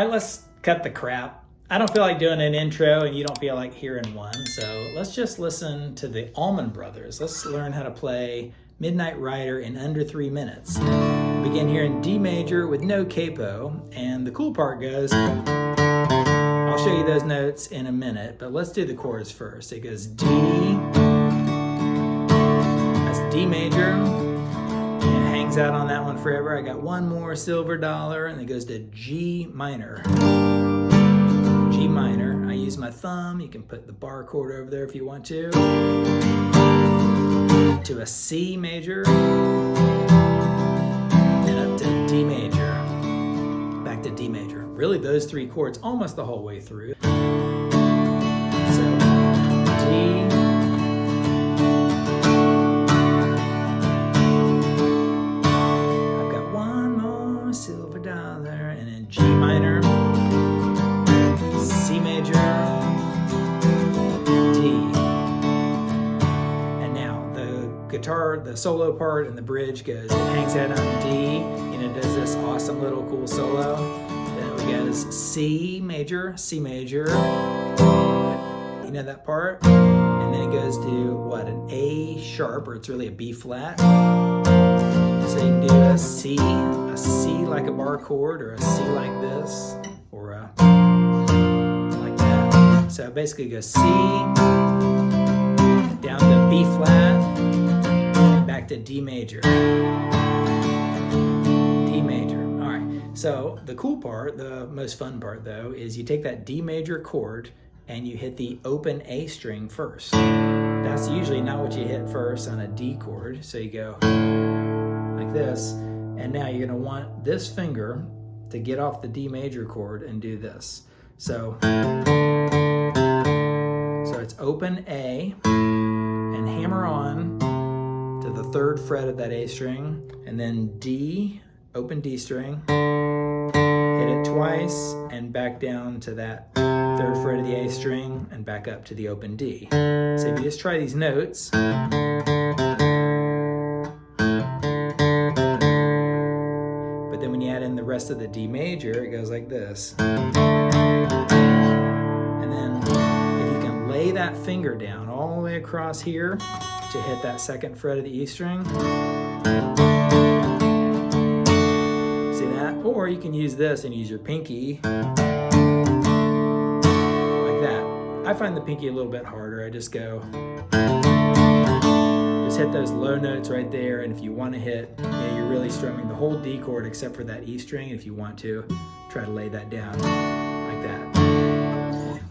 right, let's cut the crap. I don't feel like doing an intro and you don't feel like hearing one, so let's just listen to the Allman Brothers. Let's learn how to play Midnight Rider in under 3 minutes. Begin here in D major with no capo, and the cool part goes, I'll show you those notes in a minute, but let's do the chords first. It goes D, that's D major, and it hangs out on that one forever. I got one more silver dollar, and it goes to G minor. G minor. I use my thumb. You can put the bar chord over there if you want to. To a C major. And up to D major. Back to D major. Really those three chords almost the whole way through. So D. I've got one more silver dollar, and then G minor. C major, D. And now the guitar, the solo part and the bridge goes, it hangs out on D, and it does this awesome little cool solo. Then it goes C major, C major. You know that part? And then it goes to what, an A sharp, or it's really a B flat. So you can do a C like a bar chord, or a C like this, or a so basically go C, down to B flat, back to D major. D major. All right. So the cool part, the most fun part though, is you take that D major chord and you hit the open A string first. That's usually not what you hit first on a D chord. So you go like this, and now you're going to want this finger to get off the D major chord and do this. So it's open A and hammer on to the 3rd fret of that A string, and then D, open D string, hit it twice and back down to that 3rd fret of the A string and back up to the open D. So if you just try these notes, but then when you add in the rest of the D major, it goes like this. Lay that finger down all the way across here to hit that 2nd fret of the E string. See that? Or you can use this and use your pinky like that. I find the pinky a little bit harder. I just go, just hit those low notes right there, and if you want to hit, you're really strumming the whole D chord except for that E string. If you want to, try to lay that down like that.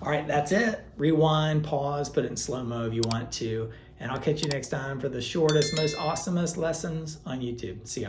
All right, that's it. Rewind, pause, put it in slow-mo if you want to. And I'll catch you next time for the shortest, most awesomest lessons on YouTube. See ya.